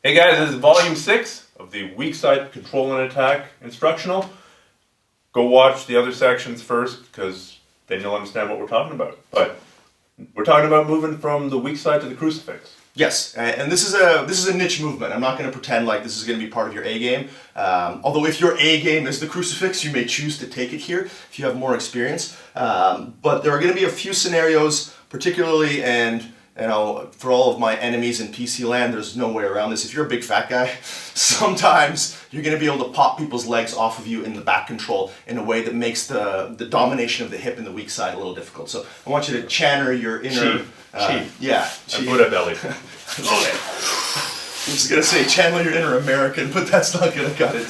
Hey guys, this is volume 6 of the weak side control and attack instructional. Go watch the other sections first, because then you'll understand what we're talking about. But we're talking about moving from the weak side to the crucifix. Yes, and this is a niche movement. I'm not going to pretend like this is going to be part of your A game. Although if your A game is the crucifix, you may choose to take it here if you have more experience. But there are going to be a few scenarios, particularly, and you know, for all of my enemies in PC land, there's no way around this. If you're a big fat guy, sometimes you're going to be able to pop people's legs off of you in the back control in a way that makes the domination of the hip and the weak side a little difficult. So I want you to channel your inner... Yeah. And Buddha belly. Okay. I was going to say channel your inner American, but that's not going to cut it.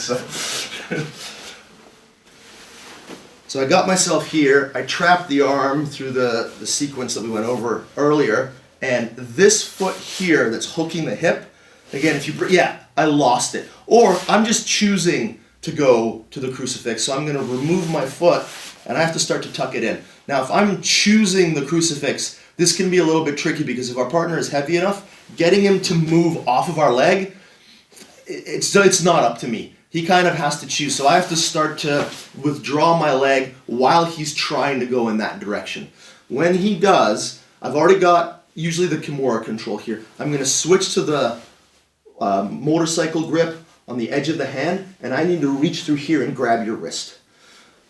So I got myself here. I trapped the arm through the sequence that we went over earlier. And this foot here that's hooking the hip, again, if you, I lost it. Or I'm just choosing to go to the crucifix, so I'm going to remove my foot and I have to start to tuck it in. Now, if I'm choosing the crucifix, this can be a little bit tricky because if our partner is heavy enough, getting him to move off of our leg, it's not up to me. He kind of has to choose. So I have to start to withdraw my leg while he's trying to go in that direction. When he does, I've already got usually the Kimura control here. I'm going to switch to the motorcycle grip on the edge of the hand, and I need to reach through here and grab your wrist.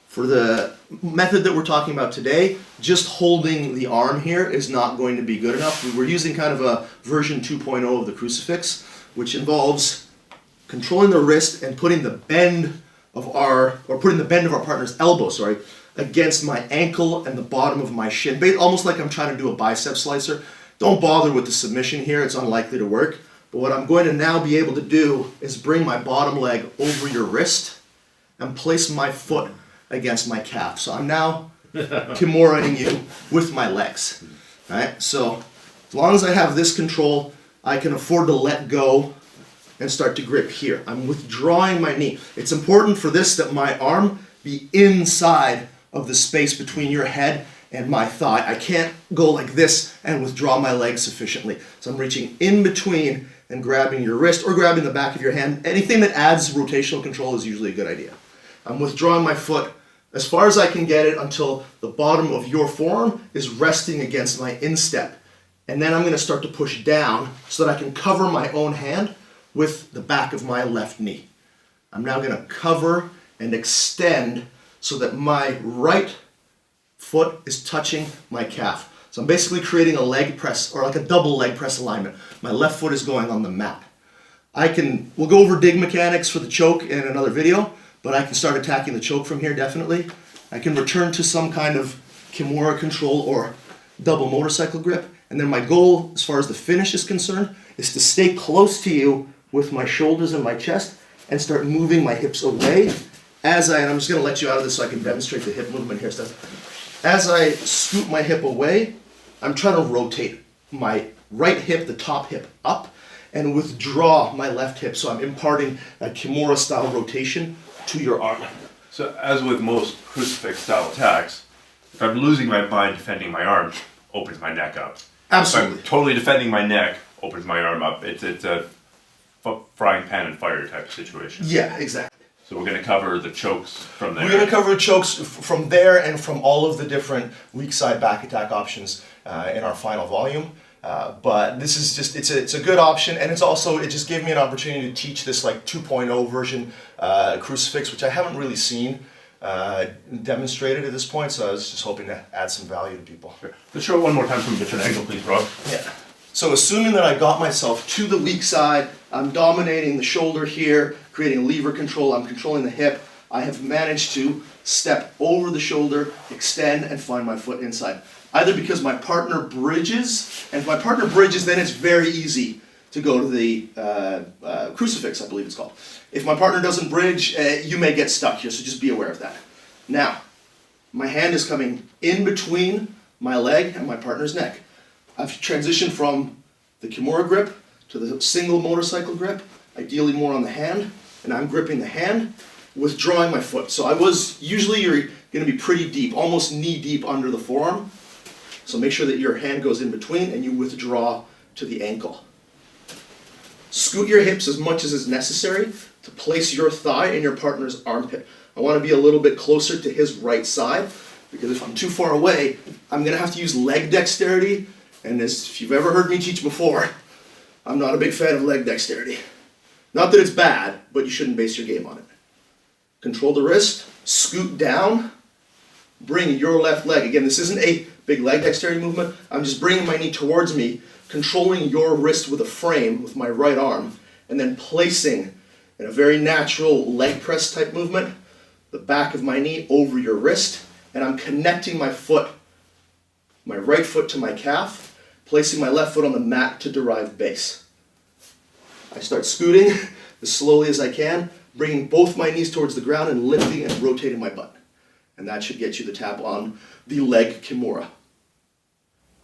For the method that we're talking about today, just holding the arm here is not going to be good enough. We're using kind of a version 2.0 of the crucifix, which involves controlling the wrist and putting the bend of our partner's elbow, against my ankle and the bottom of my shin, almost like I'm trying to do a bicep slicer. Don't bother with the submission here, it's unlikely to work. But what I'm going to now be able to do is bring my bottom leg over your wrist and place my foot against my calf. So I'm now Kimura-ing you with my legs. All right? So as long as I have this control, I can afford to let go and start to grip here. I'm withdrawing my knee. It's important for this that my arm be inside of the space between your head and my thigh. I can't go like this and withdraw my leg sufficiently. So I'm reaching in between and grabbing your wrist or grabbing the back of your hand. Anything that adds rotational control is usually a good idea. I'm withdrawing my foot as far as I can get it until the bottom of your forearm is resting against my instep. And then I'm going to start to push down so that I can cover my own hand with the back of my left knee. I'm now going to cover and extend so that my right foot is touching my calf. So I'm basically creating a leg press, or like a double leg press alignment. My left foot is going on the mat. We'll go over dig mechanics for the choke in another video, but I can start attacking the choke from here definitely. I can return to some kind of Kimura control or double motorcycle grip. And then my goal, as far as the finish is concerned, is to stay close to you with my shoulders and my chest and start moving my hips away and I'm just going to let you out of this so I can demonstrate the hip movement here. As I scoot my hip away, I'm trying to rotate my right hip, the top hip, up and withdraw my left hip. So I'm imparting a Kimura style rotation to your arm. So as with most crucifix style attacks, if I'm losing my mind defending my arm, opens my neck up. Absolutely. If I'm totally defending my neck, opens my arm up. It's a frying pan and fire type of situation. Yeah, exactly. So we're going to cover the chokes from there. We're going to cover chokes from there and from all of the different weak side back attack options in our final volume. But this is just, it's a good option, and it just gave me an opportunity to teach this like 2.0 version crucifix, which I haven't really seen demonstrated at this point, so I was just hoping to add some value to people. Sure. Let's show it one more time from a different angle, please, Rob. Yeah. So assuming that I got myself to the weak side, I'm dominating the shoulder here, creating lever control, I'm controlling the hip, I have managed to step over the shoulder, extend, and find my foot inside. Either because my partner bridges, and if my partner bridges, then it's very easy to go to the crucifix, I believe it's called. If my partner doesn't bridge, you may get stuck here, so just be aware of that. Now, my hand is coming in between my leg and my partner's neck. I've transitioned from the Kimura grip to the single motorcycle grip, ideally more on the hand, and I'm gripping the hand, withdrawing my foot. So usually you're going to be pretty deep, almost knee deep under the forearm. So make sure that your hand goes in between and you withdraw to the ankle. Scoot your hips as much as is necessary to place your thigh in your partner's armpit. I want to be a little bit closer to his right side, because if I'm too far away, I'm going to have to use leg dexterity, and if you've ever heard me teach before, I'm not a big fan of leg dexterity. Not that it's bad, but you shouldn't base your game on it. Control the wrist, scoot down, bring your left leg. Again, this isn't a big leg dexterity movement. I'm just bringing my knee towards me, controlling your wrist with a frame with my right arm, and then placing, in a very natural leg press type movement, the back of my knee over your wrist, and I'm connecting my foot, my right foot to my calf, placing my left foot on the mat to derive base. I start scooting as slowly as I can, bringing both my knees towards the ground and lifting and rotating my butt. And that should get you the tap on the leg Kimura.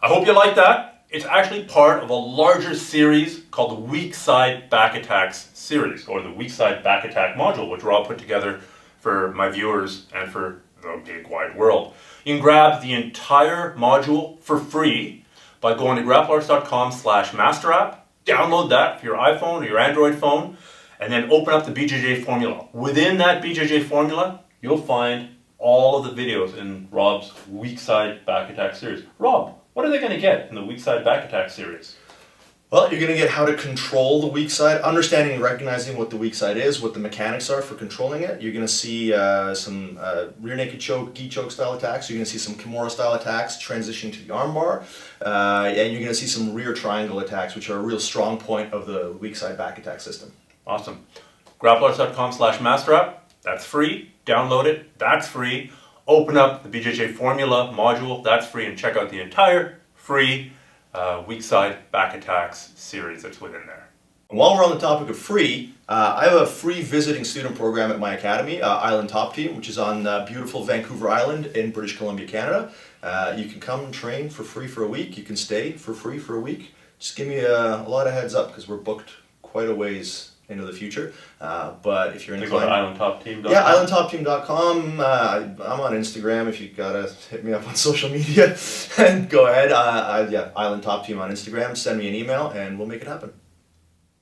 I hope you like that. It's actually part of a larger series called the Weak Side Back Attacks series, or the Weak Side Back Attack module, which Rob put together for my viewers and for the big wide world. You can grab the entire module for free by going to grapplers.com/masterapp, download that for your iPhone or your Android phone, and then open up the BJJ Formula. Within that BJJ Formula, you'll find all of the videos in Rob's Weak Side Back Attack series. Rob, what are they going to get in the Weak Side Back Attack series? Well, you're going to get how to control the weak side, understanding and recognizing what the weak side is, what the mechanics are for controlling it. You're going to see some rear naked choke, gi choke style attacks. You're going to see some Kimura style attacks, transitioning to the armbar. And you're going to see some rear triangle attacks, which are a real strong point of the weak side back attack system. Awesome. Grapplers.com/masterapp. That's free. Download it. That's free. Open up the BJJ Formula module. That's free. And check out the entire free Weak Side Back Attacks series that's within there. And while we're on the topic of free, I have a free visiting student program at my academy, Island Top Team, which is on beautiful Vancouver Island in British Columbia, Canada. You can come and train for free for a week. You can stay for free for a week. Just give me a lot of heads up, because we're booked quite a ways into the future. But if you're Go to islandtopteam.com. Yeah, islandtopteam.com. I'm on Instagram if you gotta hit me up on social media. And go ahead. Yeah, Island Top Team on Instagram. Send me an email and we'll make it happen.